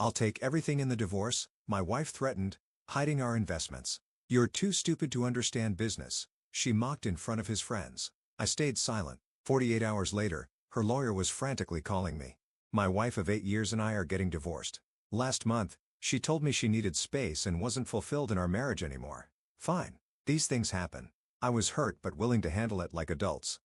I'll take everything in the divorce, my wife threatened, hiding our investments. You're too stupid to understand business, she mocked in front of his friends. I stayed silent. 48 hours later, her lawyer was frantically calling me. My wife of 8 years and I are getting divorced. Last month, she told me she needed space and wasn't fulfilled in our marriage anymore. Fine. These things happen. I was hurt but willing to handle it like adults.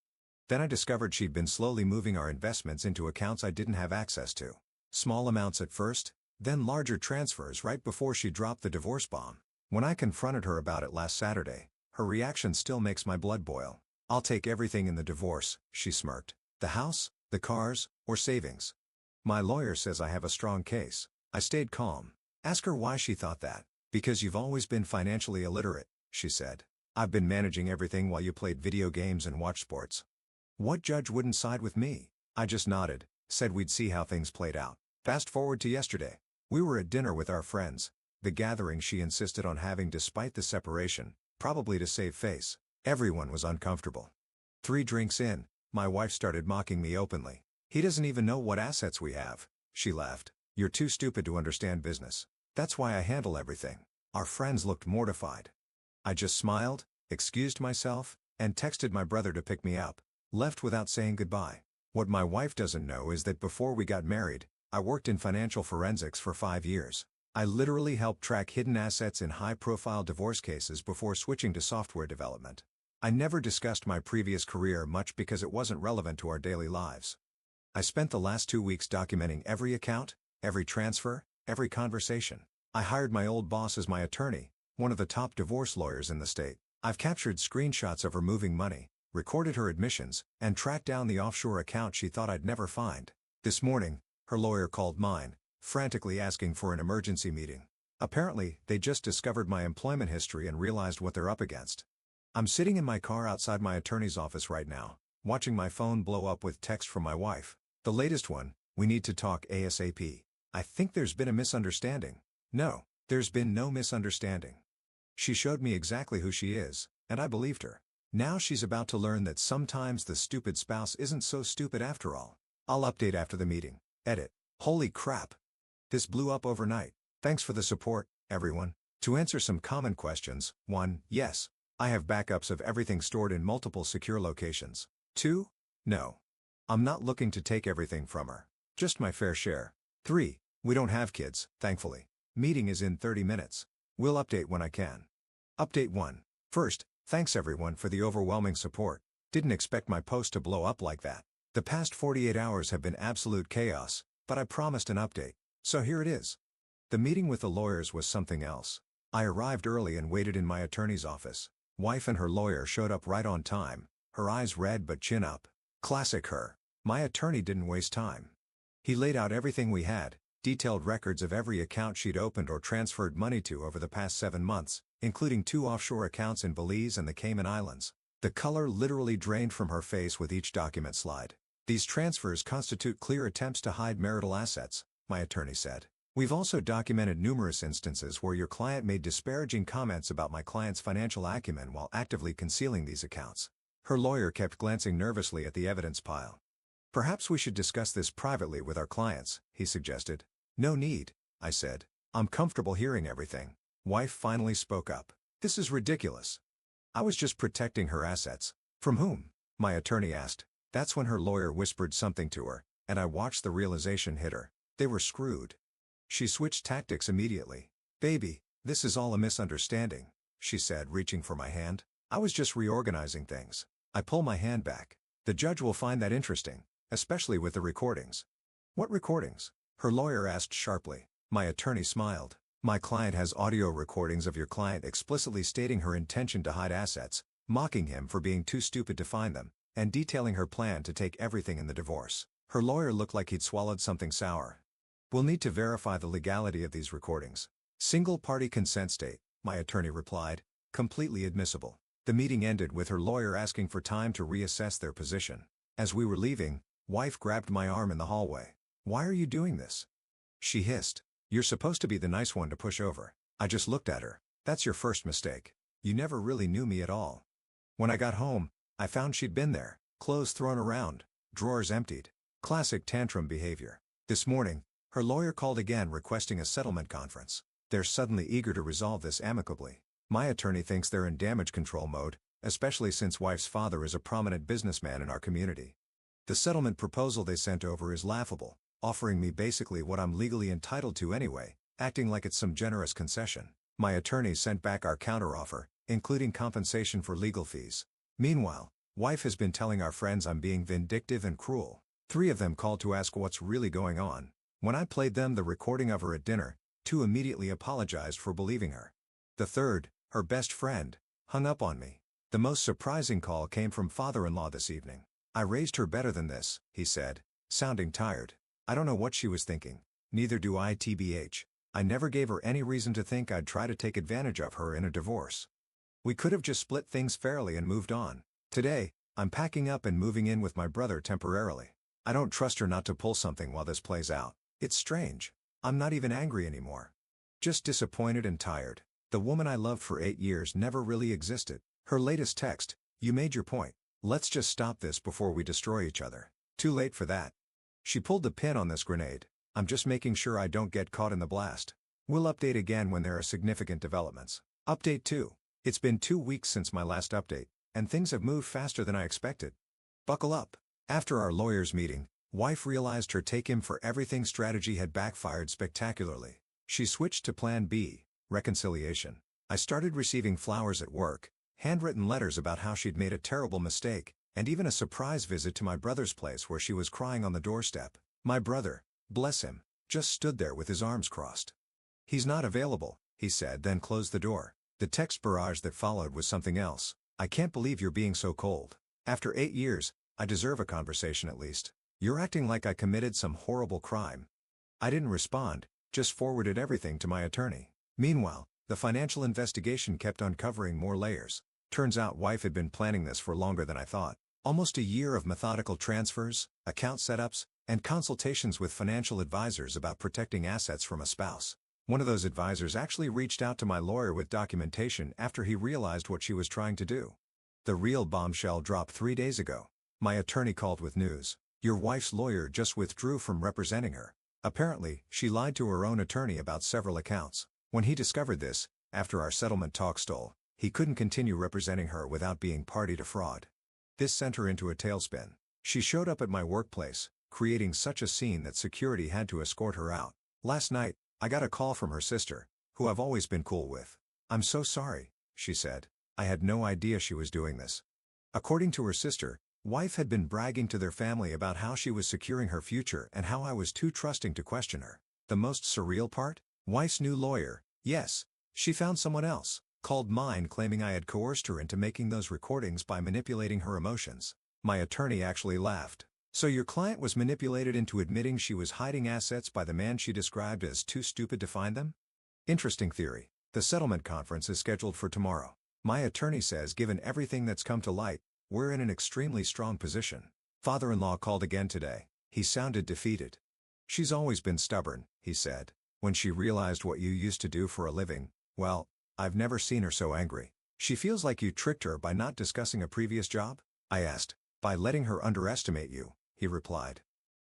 Then I discovered she'd been slowly moving our investments into accounts I didn't have access to. Small amounts at first, then larger transfers right before she dropped the divorce bomb. When I confronted her about it last Saturday, her reaction still makes my blood boil. I'll take everything in the divorce, she smirked. The house, the cars, or savings. My lawyer says I have a strong case. I stayed calm. Ask her why she thought that. Because you've always been financially illiterate, she said. I've been managing everything while you played video games and watched sports. What judge wouldn't side with me? I just nodded, said we'd see how things played out. Fast forward to yesterday. We were at dinner with our friends, the gathering she insisted on having despite the separation, probably to save face. Everyone was uncomfortable. 3 drinks in, my wife started mocking me openly. He doesn't even know what assets we have, she laughed. You're too stupid to understand business. That's why I handle everything. Our friends looked mortified. I just smiled, excused myself, and texted my brother to pick me up. Left without saying goodbye. What my wife doesn't know is that before we got married, I worked in financial forensics for 5 years. I literally helped track hidden assets in high-profile divorce cases before switching to software development. I never discussed my previous career much because it wasn't relevant to our daily lives. I spent the last 2 weeks documenting every account, every transfer, every conversation. I hired my old boss as my attorney, one of the top divorce lawyers in the state. I've captured screenshots of her moving money, recorded her admissions, and tracked down the offshore account she thought I'd never find. This morning, her lawyer called mine, frantically asking for an emergency meeting. Apparently, they just discovered my employment history and realized what they're up against. I'm sitting in my car outside my attorney's office right now, watching my phone blow up with text from my wife. The latest one, we need to talk ASAP. I think there's been a misunderstanding. No, there's been no misunderstanding. She showed me exactly who she is, and I believed her. Now she's about to learn that sometimes the stupid spouse isn't so stupid after all. I'll update after the meeting. Edit. Holy crap. This blew up overnight. Thanks for the support, everyone. To answer some common questions, 1. Yes. I have backups of everything stored in multiple secure locations. 2. No. I'm not looking to take everything from her. Just my fair share. 3. We don't have kids, thankfully. Meeting is in 30 minutes. We'll update when I can. Update 1. First, thanks everyone for the overwhelming support. Didn't expect my post to blow up like that. The past 48 hours have been absolute chaos, but I promised an update, so here it is. The meeting with the lawyers was something else. I arrived early and waited in my attorney's office. Wife and her lawyer showed up right on time, her eyes red but chin up. Classic her. My attorney didn't waste time. He laid out everything we had, detailed records of every account she'd opened or transferred money to over the past 7 months, including 2 offshore accounts in Belize and the Cayman Islands. The color literally drained from her face with each document slide. These transfers constitute clear attempts to hide marital assets, my attorney said. We've also documented numerous instances where your client made disparaging comments about my client's financial acumen while actively concealing these accounts. Her lawyer kept glancing nervously at the evidence pile. Perhaps we should discuss this privately with our clients, he suggested. No need, I said. I'm comfortable hearing everything. Wife finally spoke up. This is ridiculous. I was just protecting her assets. From whom? My attorney asked. That's when her lawyer whispered something to her, and I watched the realization hit her. They were screwed. She switched tactics immediately. Baby, this is all a misunderstanding, she said, reaching for my hand. I was just reorganizing things. I pull my hand back. The judge will find that interesting, especially with the recordings. What recordings? Her lawyer asked sharply. My attorney smiled. My client has audio recordings of your client explicitly stating her intention to hide assets, mocking him for being too stupid to find them, and detailing her plan to take everything in the divorce. Her lawyer looked like he'd swallowed something sour. We'll need to verify the legality of these recordings. Single-party consent state, my attorney replied, completely admissible. The meeting ended with her lawyer asking for time to reassess their position. As we were leaving, wife grabbed my arm in the hallway. Why are you doing this? She hissed. You're supposed to be the nice one to push over. I just looked at her. That's your first mistake. You never really knew me at all. When I got home, I found she'd been there, clothes thrown around, drawers emptied. Classic tantrum behavior. This morning, Her lawyer called again requesting a settlement conference. They're suddenly eager to resolve this amicably. My attorney thinks they're in damage control mode, especially since wife's father is a prominent businessman in our community. The settlement proposal they sent over is laughable, offering me basically what I'm legally entitled to anyway, acting like it's some generous concession. My attorney sent back our counteroffer, including compensation for legal fees. Meanwhile, wife has been telling our friends I'm being vindictive and cruel. 3 of them called to ask what's really going on. When I played them the recording of her at dinner, 2 immediately apologized for believing her. The third, her best friend, hung up on me. The most surprising call came from father-in-law this evening. I raised her better than this, he said, sounding tired. I don't know what she was thinking. Neither do I tbh. I never gave her any reason to think I'd try to take advantage of her in a divorce. We could have just split things fairly and moved on. Today, I'm packing up and moving in with my brother temporarily. I don't trust her not to pull something while this plays out. It's strange. I'm not even angry anymore. Just disappointed and tired. The woman I loved for 8 years never really existed. Her latest text, "You made your point. Let's just stop this before we destroy each other." Too late for that. She pulled the pin on this grenade. I'm just making sure I don't get caught in the blast. We'll update again when there are significant developments. Update 2. It's been 2 weeks since my last update, and things have moved faster than I expected. Buckle up. After our lawyers' meeting, wife realized her take-him-for-everything strategy had backfired spectacularly. She switched to Plan B, reconciliation. I started receiving flowers at work, handwritten letters about how she'd made a terrible mistake, and even a surprise visit to my brother's place where she was crying on the doorstep. My brother, bless him, just stood there with his arms crossed. "He's not available," he said, then closed the door. The text barrage that followed was something else. "I can't believe you're being so cold. After 8 years, I deserve a conversation at least. You're acting like I committed some horrible crime." I didn't respond, just forwarded everything to my attorney. Meanwhile, the financial investigation kept uncovering more layers. Turns out wife had been planning this for longer than I thought. Almost a year of methodical transfers, account setups, and consultations with financial advisors about protecting assets from a spouse. One of those advisors actually reached out to my lawyer with documentation after he realized what she was trying to do. The real bombshell dropped 3 days ago. My attorney called with news. "Your wife's lawyer just withdrew from representing her. Apparently, she lied to her own attorney about several accounts. When he discovered this, after our settlement talk stalled, he couldn't continue representing her without being party to fraud." This sent her into a tailspin. She showed up at my workplace, creating such a scene that security had to escort her out. Last night, I got a call from her sister, who I've always been cool with. "I'm so sorry," she said. "I had no idea she was doing this." According to her sister, wife had been bragging to their family about how she was securing her future and how I was too trusting to question her. The most surreal part? Wife's new lawyer, yes, she found someone else, called mine, claiming I had coerced her into making those recordings by manipulating her emotions. My attorney actually laughed. "So your client was manipulated into admitting she was hiding assets by the man she described as too stupid to find them?" Interesting theory. The settlement conference is scheduled for tomorrow. My attorney says given everything that's come to light, we're in an extremely strong position. Father-in-law called again today. He sounded defeated. "She's always been stubborn," he said. "When she realized what you used to do for a living, well, I've never seen her so angry. She feels like you tricked her by not discussing a previous job?" I asked. "By letting her underestimate you," he replied.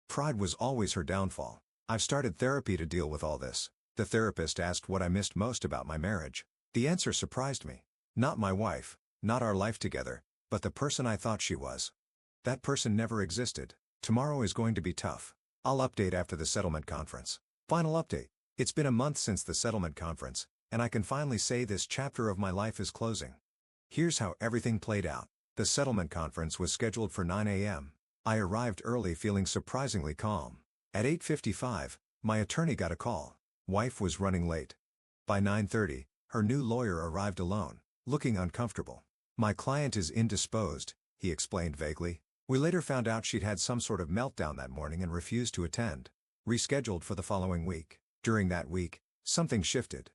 "Pride was always her downfall. I've started therapy to deal with all this." The therapist asked what I missed most about my marriage. The answer surprised me. Not my wife, not our life together, but the person I thought she was. That person never existed. Tomorrow is going to be tough. I'll update after the settlement conference. Final update. It's been a month since the settlement conference, and I can finally say this chapter of my life is closing. Here's how everything played out. The settlement conference was scheduled for 9 a.m. I arrived early feeling surprisingly calm. At 8:55, my attorney got a call. Wife was running late. By 9:30, her new lawyer arrived alone, looking uncomfortable. "My client is indisposed," he explained vaguely. We later found out she'd had some sort of meltdown that morning and refused to attend. Rescheduled for the following week. During that week, something shifted.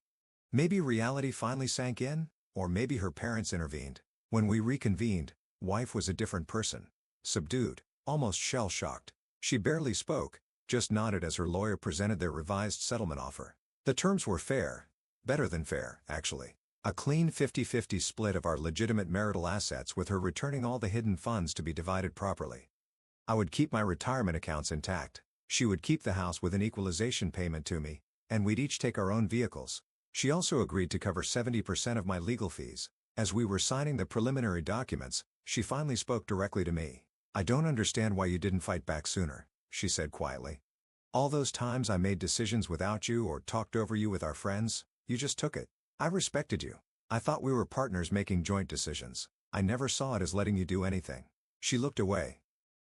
Maybe reality finally sank in, or maybe her parents intervened. When we reconvened, wife was a different person. Subdued, almost shell-shocked. She barely spoke, just nodded as her lawyer presented their revised settlement offer. The terms were fair. Better than fair, actually. A clean 50-50 split of our legitimate marital assets with her returning all the hidden funds to be divided properly. I would keep my retirement accounts intact. She would keep the house with an equalization payment to me, and we'd each take our own vehicles. She also agreed to cover 70% of my legal fees. As we were signing the preliminary documents, she finally spoke directly to me. "I don't understand why you didn't fight back sooner," she said quietly. "All those times I made decisions without you or talked over you with our friends, you just took it. I respected you. I thought we were partners making joint decisions. I never saw it as letting you do anything." She looked away.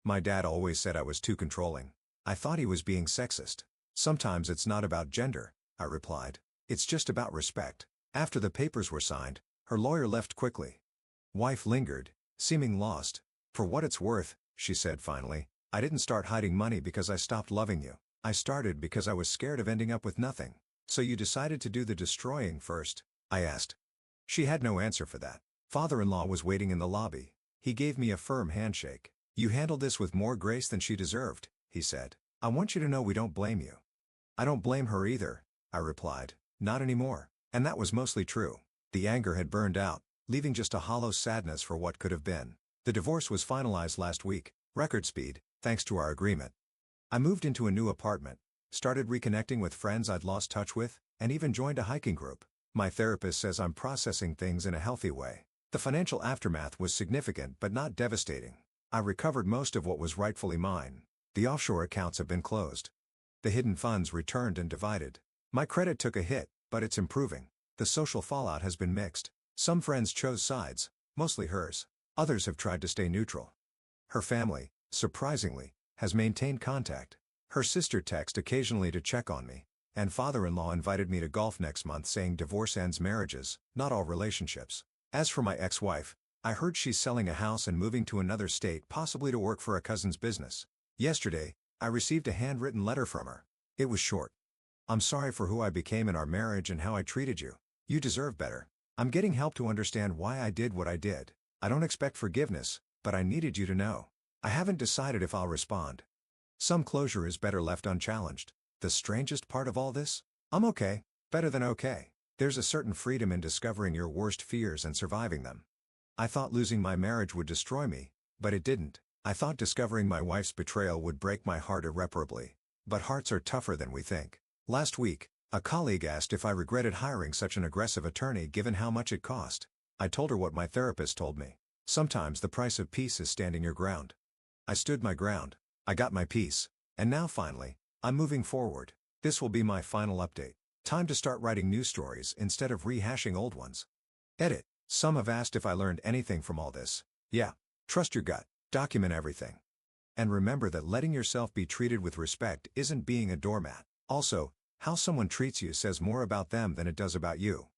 "My dad always said I was too controlling. I thought he was being sexist." "Sometimes it's not about gender," I replied. "It's just about respect." After the papers were signed, her lawyer left quickly. Wife lingered, seeming lost. "For what it's worth," she said finally, "I didn't start hiding money because I stopped loving you. I started because I was scared of ending up with nothing." "So you decided to do the destroying first?" I asked. She had no answer for that. Father-in-law was waiting in the lobby. He gave me a firm handshake. "You handled this with more grace than she deserved," he said. "I want you to know we don't blame you." "I don't blame her either," I replied. "Not anymore." And that was mostly true. The anger had burned out, leaving just a hollow sadness for what could have been. The divorce was finalized last week, record speed, thanks to our agreement. I moved into a new apartment, started reconnecting with friends I'd lost touch with, and even joined a hiking group. My therapist says I'm processing things in a healthy way. The financial aftermath was significant but not devastating. I recovered most of what was rightfully mine. The offshore accounts have been closed. The hidden funds returned and divided. My credit took a hit, but it's improving. The social fallout has been mixed. Some friends chose sides, mostly hers. Others have tried to stay neutral. Her family, surprisingly, has maintained contact. Her sister texts occasionally to check on me, and father-in-law invited me to golf next month, saying divorce ends marriages, not all relationships. As for my ex-wife, I heard she's selling a house and moving to another state, possibly to work for a cousin's business. Yesterday, I received a handwritten letter from her. It was short. "I'm sorry for who I became in our marriage and how I treated you. You deserve better. I'm getting help to understand why I did what I did. I don't expect forgiveness, but I needed you to know. I haven't decided if I'll respond. Some closure is better left unchallenged." The strangest part of all this? I'm okay, better than okay. There's a certain freedom in discovering your worst fears and surviving them. I thought losing my marriage would destroy me, but it didn't. I thought discovering my wife's betrayal would break my heart irreparably. But hearts are tougher than we think. Last week, a colleague asked if I regretted hiring such an aggressive attorney given how much it cost. I told her what my therapist told me. Sometimes the price of peace is standing your ground. I stood my ground. I got my peace. And now finally, I'm moving forward. This will be my final update. Time to start writing new stories instead of rehashing old ones. Edit. Some have asked if I learned anything from all this. Yeah. Trust your gut. Document everything. And remember that letting yourself be treated with respect isn't being a doormat. Also, how someone treats you says more about them than it does about you.